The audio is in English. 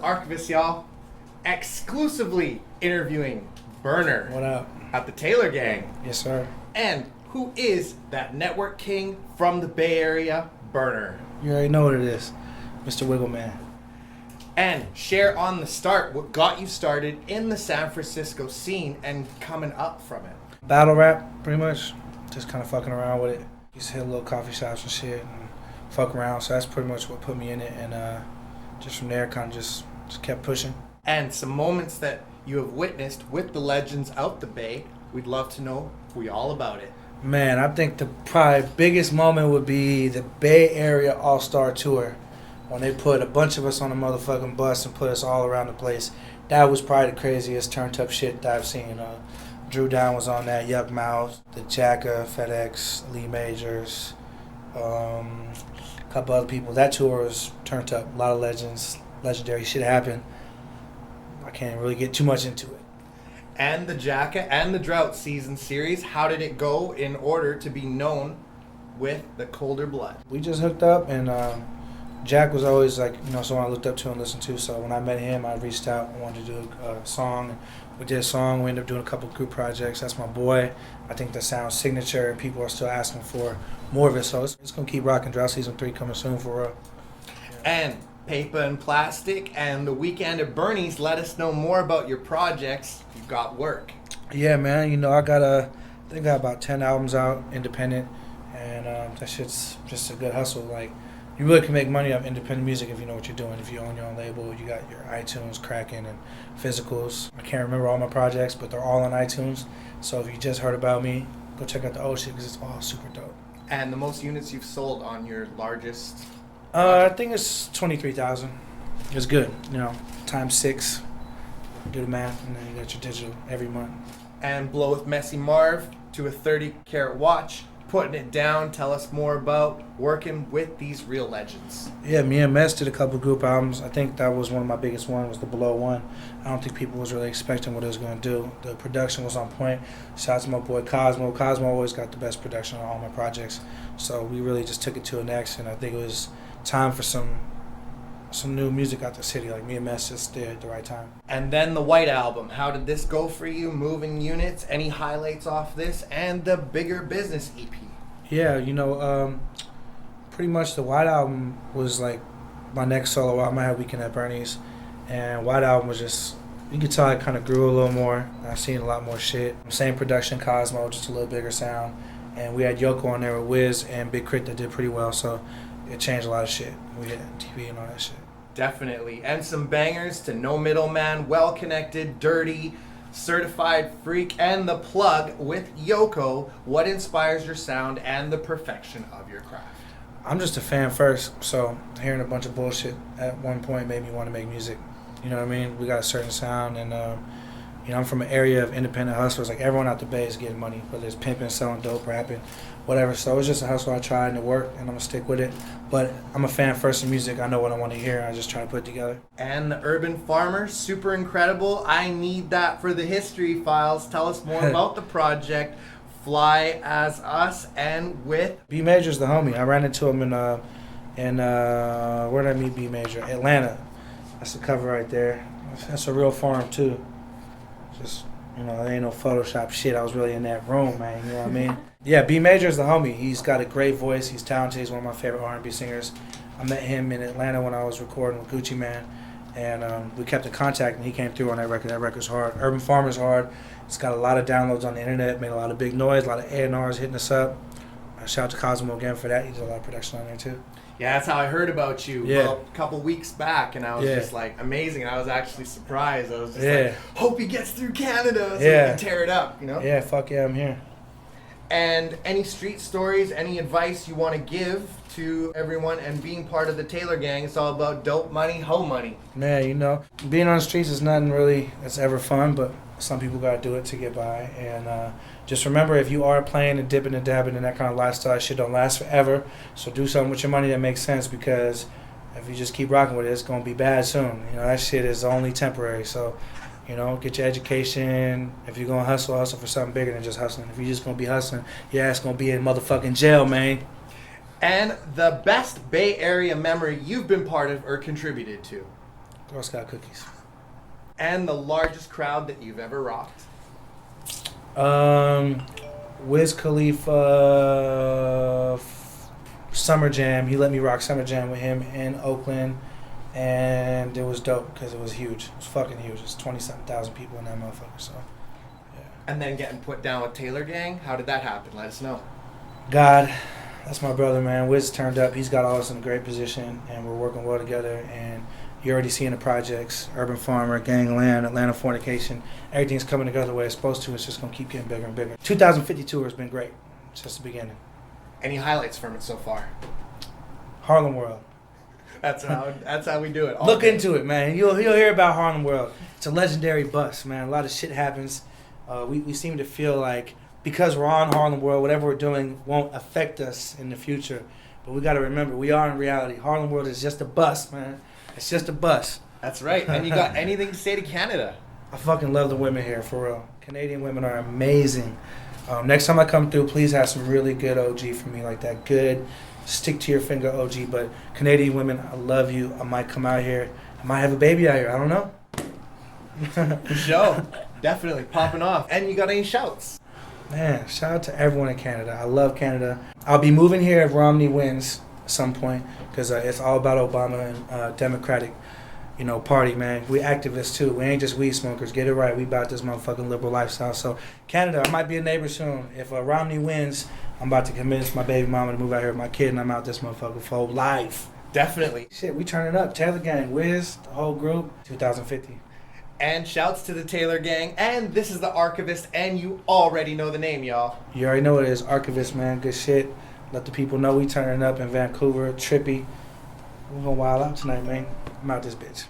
archivists, y'all. Exclusively interviewing BERNER. What up? At the Taylor Gang. Yes, sir. And who is that network king from the Bay Area, BERNER? You already know what it is. Mr. Wiggleman. And share on the start what got you started in the San Francisco scene and coming up from it. Battle rap, pretty much. Just kind of fucking around with it. Used to hit little coffee shops and shit and fuck around. So that's pretty much what put me in it. And just from there, kind of just kept pushing. And some moments that you have witnessed with the legends out the Bay. We'd love to know all about it. Man, I think the probably biggest moment would be the Bay Area All-Star Tour. When they put a bunch of us on a motherfucking bus and put us all around the place. That was probably the craziest turned up shit that I've seen. Drew Down was on that, Yuck Mouth, the Jacka, FedEx, Lee Majors, a couple other people. That tour was turned up. A lot of legends, legendary shit happened. I can't really get too much into it. And the Jacka and the Drought season series, how did it go in order to be known with the colder blood? We just hooked up, and Jack was always like, someone I looked up to and listened to. So when I met him, I reached out and wanted to do a song. We did a song. We ended up doing a couple of group projects. That's my boy. I think that sounds signature, and people are still asking for more of it. So it's going to keep rocking. Drought Season 3 coming soon for real. And Paper and Plastic and the Weekend at Bernie's, let us know more about your projects. You've got work. Yeah, man. I got about 10 albums out, independent, and that shit's just a good hustle. Like, you really can make money off independent music if you know what you're doing. If you own your own label, you got your iTunes cracking and physicals. I can't remember all my projects, but they're all on iTunes. So if you just heard about me, go check out the old shit because it's all super dope. And the most units you've sold on your largest? I think it's 23,000. It's good, times 6. Do the math, and then you got your digital every month. And Blow with Messy Marv to a 30-carat watch. Putting it down, tell us more about working with these real legends. Yeah, me and Mess did a couple group albums. I think that was one of my biggest ones, was the Below one. I don't think people was really expecting what it was going to do. The production was on point. Shout out to my boy Cosmo. Cosmo always got the best production on all my projects. So we really just took it to the next, and I think it was time for some new music out the city. Like, me and Mess just did at the right time. And then the White Album. How did this go for you? Moving units? Any highlights off this? And the Bigger Business EP. Yeah, pretty much the White Album was like my next solo album. I had Weekend at Bernie's, and White Album was just, you could tell I kind of grew a little more. I've seen a lot more shit. Same production, Cosmo, just a little bigger sound. And we had Yoko on there with Wiz and Big Crit that did pretty well, so it changed a lot of shit. We hit TV and all that shit. Definitely. And some bangers to No Middleman, Well Connected, Dirty, Certified Freak, and The Plug with Yoko. What inspires your sound and the perfection of your craft? I'm just a fan first, so hearing a bunch of bullshit at one point made me want to make music. You know what I mean? We got a certain sound, and I'm from an area of independent hustlers. Like, everyone out the Bay is getting money, whether it's pimping, selling dope, rapping, whatever. So it was just a hustle I tried, and it worked, and I'm going to stick with it. But I'm a fan first of music. I know what I want to hear, and I just try to put it together. And the Urban Farmer, super incredible. I need that for the history files. Tell us more about the project, Fly As Us, and with... B Major's the homie. I ran into him in where did I meet B Major? Atlanta. That's the cover right there. That's a real farm, too. Just, there ain't no Photoshop shit. I was really in that room, man. You know what I mean? Yeah, B Major's the homie. He's got a great voice. He's talented. He's one of my favorite R&B singers. I met him in Atlanta when I was recording with Gucci Mane, and we kept in contact, and he came through on that record. That record's hard. Urban Farmer's hard. It's got a lot of downloads on the internet, made a lot of big noise, a lot of A&Rs hitting us up. Shout out to Cosmo again for that. He did a lot of production on there, too. Yeah, that's how I heard about you a couple weeks back, and I was just like, amazing, and I was actually surprised. I was just like, hope he gets through Canada so he can tear it up, Yeah, fuck yeah, I'm here. And any street stories, any advice you want to give to everyone, and being part of the Taylor Gang, it's all about dope money, hoe money. Man, being on the streets is nothing really that's ever fun, but some people got to do it to get by. And just remember, if you are playing and dipping and dabbing in that kind of lifestyle, shit don't last forever. So do something with your money that makes sense, because if you just keep rocking with it, it's going to be bad soon. That shit is only temporary. So, get your education. If you're going to hustle for something bigger than just hustling. If you're just going to be hustling, your ass going to be in motherfucking jail, man. And the best Bay Area memory you've been part of or contributed to? Girl Scout cookies. And the largest crowd that you've ever rocked? Wiz Khalifa Summer Jam. He let me rock Summer Jam with him in Oakland, and it was dope because it was huge. It was fucking huge. It's 20-something thousand people in that motherfucker. So, yeah. And then getting put down with Taylor Gang. How did that happen? Let us know. God, that's my brother, man. Wiz turned up. He's got all of us in a great position, and we're working well together. And you're already seeing the projects: Urban Farmer, Gangland, Atlanta Fornication. Everything's coming together the way it's supposed to. It's just gonna keep getting bigger and bigger. 2050 tour has been great. It's just the beginning. Any highlights from it so far? Harlem World. That's how we do it. Look into it, man. You'll hear about Harlem World. It's a legendary bus, man. A lot of shit happens. We seem to feel like because we're on Harlem World, whatever we're doing won't affect us in the future. But we got to remember, we are in reality. Harlem World is just a bus, man. It's just a bus. That's right. And you got anything to say to Canada? I fucking love the women here, for real. Canadian women are amazing. Next time I come through, please have some really good OG for me, like that good, stick to your finger OG. But Canadian women, I love you. I might come out here. I might have a baby out here. I don't know. For sure. Definitely popping off. And you got any shouts? Man, shout out to everyone in Canada. I love Canada. I'll be moving here if Romney wins at some point because it's all about Obama and Democratic, party, man. We activists too. We ain't just weed smokers. Get it right. We about this motherfucking liberal lifestyle. So Canada, I might be a neighbor soon. If Romney wins, I'm about to convince my baby mama to move out here with my kid, and I'm out this motherfucker for whole life. Definitely. Shit, we turning up. Taylor Gang, Wiz, the whole group, 2050. And shouts to the Taylor Gang. And this is the Archivist, and you already know the name, y'all. You already know what it is. Archivist, man. Good shit. Let the people know we turning up in Vancouver. Trippy. We're gonna wild out tonight, man. I'm out this bitch.